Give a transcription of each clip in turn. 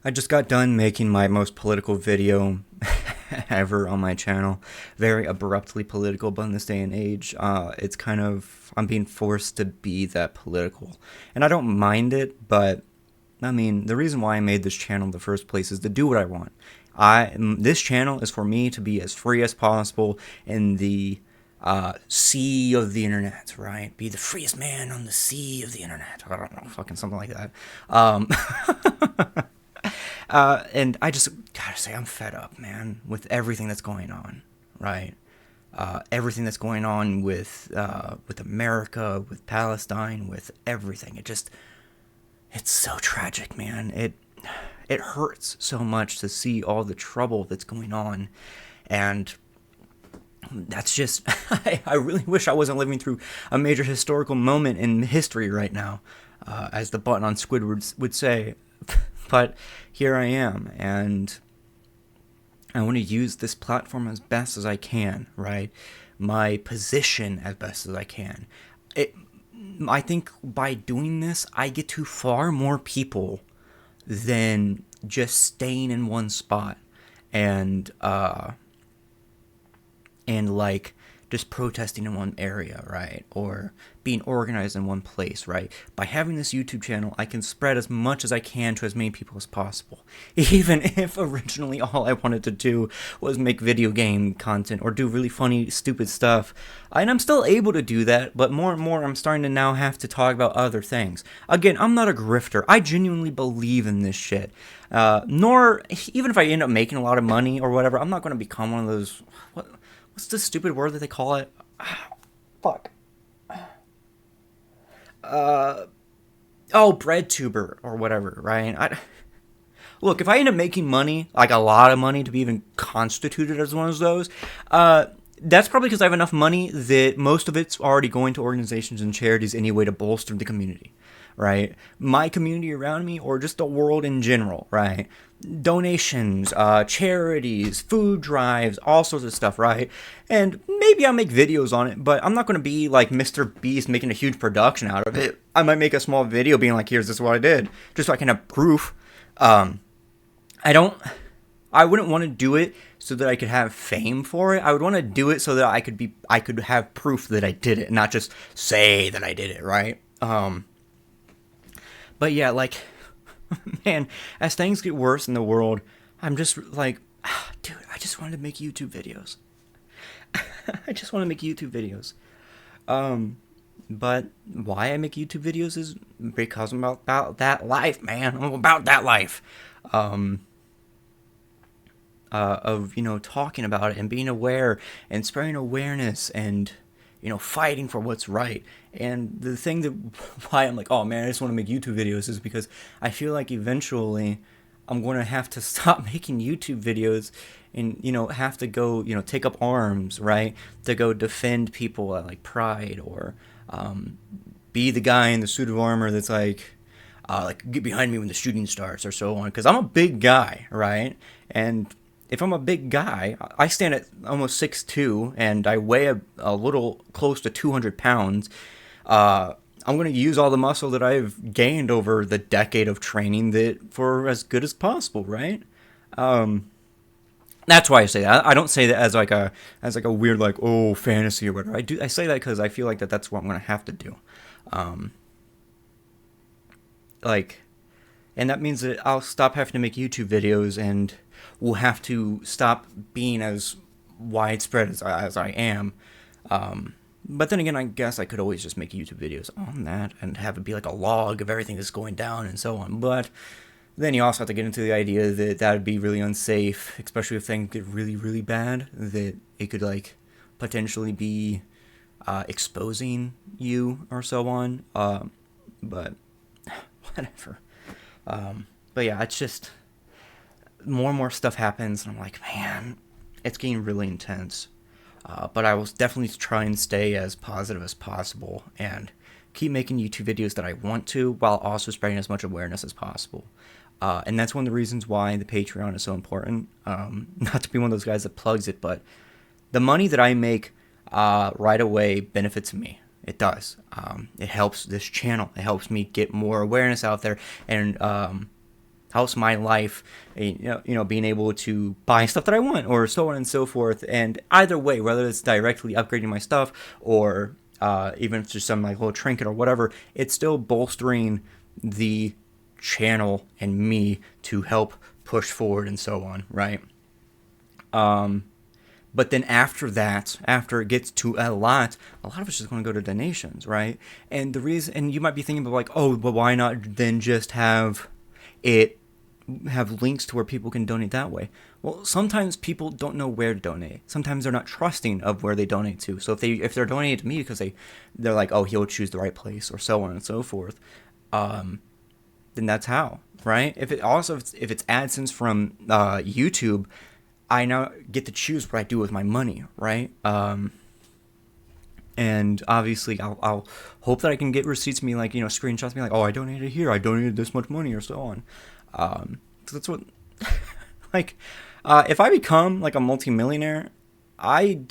I just got done making my most political video ever on my channel. Very abruptly political, but in this day and age, it's kind of, I'm being forced to be that political. And I don't mind it, but I mean, the reason why I made this channel in the first place is to do what I want. This channel is for me to be as free as possible in the sea of the internet, right? Be the freest man on the sea of the internet. I don't know, fucking something like that. Um, and I just gotta say, I'm fed up, man, with everything that's going on, right? Everything that's going on with America, with Palestine, with everything. It's so tragic, man. It hurts so much to see all the trouble that's going on, and that's just I really wish I wasn't living through a major historical moment in history right now, as the button on Squidward would say. But here I am, and I want to use this platform as best as I can, right? My position as best as I can. It, I think by doing this, I get to far more people than just staying in one spot and like just protesting in one area, right? Or being organized in one place, right? By having this YouTube channel, I can spread as much as I can to as many people as possible. Even if originally all I wanted to do was make video game content or do really funny, stupid stuff. And I'm still able to do that, but more and more I'm starting to now have to talk about other things. Again, I'm not a grifter. I genuinely believe in this shit. Nor, even if I end up making a lot of money or whatever, I'm not going to become one of those... What's the stupid word that they call it? Fuck. Oh, bread tuber or whatever, right? Look, if I end up making money, like a lot of money to be even constituted as one of those, that's probably because I have enough money that most of it's already going to organizations and charities anyway to bolster the community, right? My community around me, or just the world in general, right? Donations, charities, food drives, all sorts of stuff, right? And maybe I'll make videos on it, but I'm not going to be like Mr. Beast making a huge production out of it. I might make a small video being like, here's this is what I did, just so I can have proof. I don't, I wouldn't want to do it so that I could have fame for it. I would want to do it so that I could have proof that I did it, not just say that I did it, right? But yeah, like, man, as things get worse in the world, I'm just like, dude, I just wanted to make YouTube videos. I just want to make YouTube videos. But why I make YouTube videos is because I'm about that life, man. I'm about that life. Of, talking about it and being aware and spreading awareness and, fighting for what's right. And the thing that, why I'm like, oh man, I just want to make YouTube videos is because I feel like eventually I'm going to have to stop making YouTube videos and, have to go, take up arms, right? To go defend people at like Pride or be the guy in the suit of armor that's like, get behind me when the shooting starts or so on. Because I'm a big guy, right? And if I'm a big guy, I stand at almost 6'2", and I weigh a little close to 200 pounds. I'm going to use all the muscle that I've gained over the decade of training that for as good as possible, right? That's why I say that. I don't say that as like a weird like fantasy or whatever. I say that because I feel like that's what I'm going to have to do. Like, and that means that I'll stop having to make YouTube videos and will have to stop being as widespread as I am. But then again, I guess I could always just make YouTube videos on that and have it be like a log of everything that's going down and so on. But then you also have to get into the idea that that would be really unsafe, especially if things get really, really bad, that it could like potentially be exposing you or so on. But whatever. But yeah, it's just more and more stuff happens, and I'm like, man, it's getting really intense. But I will definitely try and stay as positive as possible and keep making YouTube videos that I want to, while also spreading as much awareness as possible. And that's one of the reasons why the Patreon is so important. Not to be one of those guys that plugs it, but the money that I make right away benefits me. It does. It helps this channel. It helps me get more awareness out there and helps my life, being able to buy stuff that I want, or so on and so forth. And either way, whether it's directly upgrading my stuff, or even if it's just some like little trinket or whatever, it's still bolstering the channel and me to help push forward and so on, right? But then after that, after it gets to a lot of it's just going to go to donations, right? And the reason, and you might be thinking about like, oh, but why not then just have links to where people can donate that way? Well, sometimes people don't know where to donate. Sometimes they're not trusting of where they donate to. So if they're donating to me because they're like, oh, he'll choose the right place, or so on and so forth, then that's how, right? If it's AdSense from YouTube, I now get to choose what I do with my money, right? And obviously, I'll hope that I can get receipts of me, like, screenshots, me like, oh, I donated here, I donated this much money, or so on. So that's what, like, if I become like a multimillionaire, I'm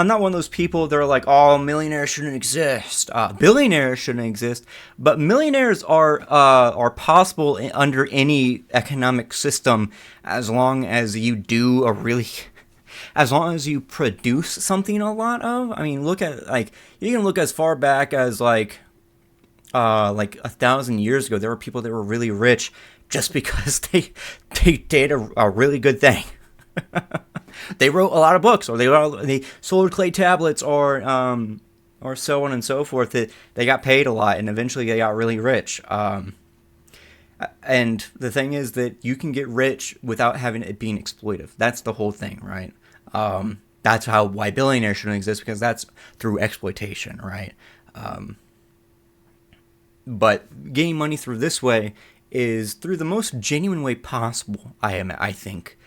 not one of those people that are like, oh, millionaires shouldn't exist, billionaires shouldn't exist, but millionaires are possible under any economic system, as long as you as long as you produce something a lot of. I mean, look at, like, you can look as far back as like 1,000 years ago. There were people that were really rich just because they did a really good thing. They wrote a lot of books, or they sold clay tablets, or so on and so forth. That they got paid a lot, and eventually they got really rich. And the thing is that you can get rich without having it being exploitive. That's the whole thing, right? That's why billionaires shouldn't exist, because that's through exploitation, right? But getting money through this way is through the most genuine way possible, I think.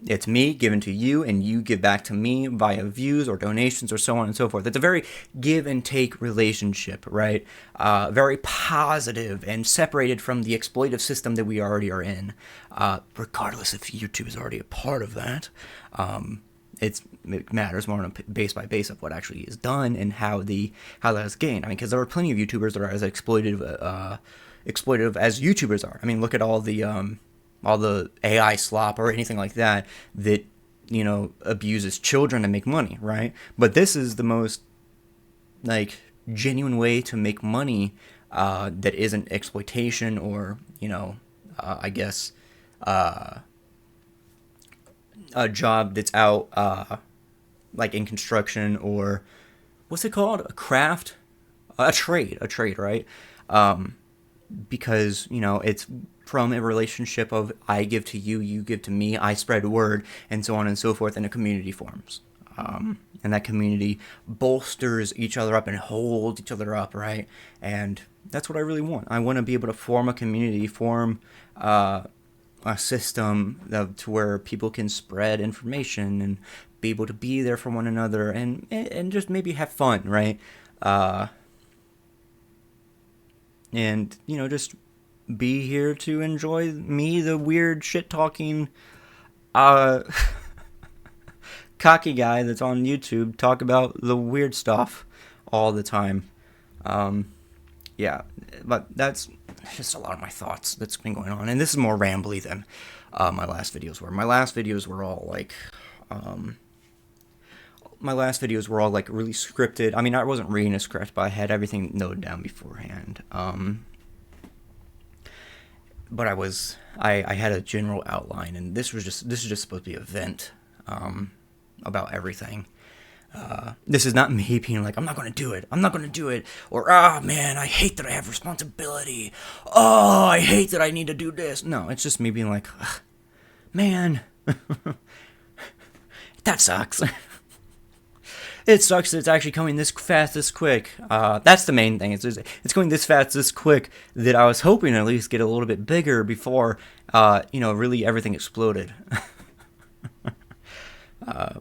It's me giving to you, and you give back to me via views or donations or so on and so forth. It's a very give and take relationship, right? Very positive and separated from the exploitive system that we already are in. Regardless if YouTube is already a part of that, it matters more on a base by base of what actually is done and how that is gained. I mean, because there are plenty of YouTubers that are as exploitative as YouTubers are. I mean, look at all the AI slop or anything like that abuses children to make money, right? But this is the most, like, genuine way to make money that isn't exploitation, or I guess a job that's out like in construction, or what's it called, a craft, a trade, right? Because it's from a relationship of I give to you, you give to me, I spread word, and so on and so forth, and a community forms. And that community bolsters each other up and holds each other up, right? And that's what I really want. I want to be able to form a community, form a system to where people can spread information and be able to be there for one another, and just maybe have fun, right? And just be here to enjoy me, the weird shit talking cocky guy that's on YouTube, talk about the weird stuff all the time. Yeah, but that's just a lot of my thoughts that's been going on, and this is more rambly than my last videos were. My last videos were all like really scripted. I mean, I wasn't reading a script, but I had everything noted down beforehand. But I had a general outline, and this is just supposed to be a vent about everything. This is not me being like, I'm not going to do it, or, oh man, I hate that I have responsibility, oh, I hate that I need to do this. No, it's just me being like, man, that sucks. It sucks that it's actually coming this fast, this quick. That's the main thing. It's going this fast, this quick, that I was hoping to at least get a little bit bigger before, really everything exploded.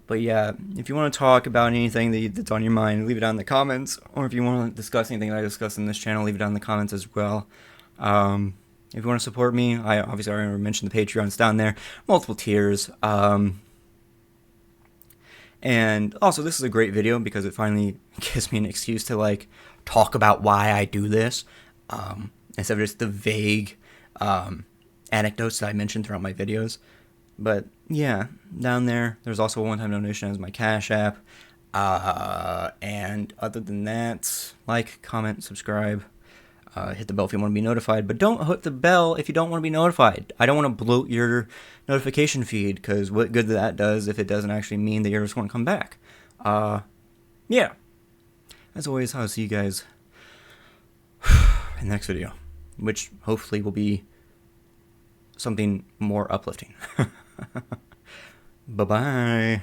But yeah, if you want to talk about anything that's on your mind, leave it down in the comments. Or if you want to discuss anything that I discuss in this channel, leave it down in the comments as well. If you want to support me, I already mentioned the Patreon's down there. Multiple tiers. And also, this is a great video because it finally gives me an excuse to, like, talk about why I do this, instead of just the vague anecdotes that I mentioned throughout my videos. But yeah, down there, there's also a one-time donation as my Cash App. And other than that, like, comment, subscribe. Hit the bell if you want to be notified, but don't hit the bell if you don't want to be notified. I don't want to bloat your notification feed, because what good that does if it doesn't actually mean that you're just going to come back. Yeah. As always, I'll see you guys in the next video, which hopefully will be something more uplifting. Bye-bye.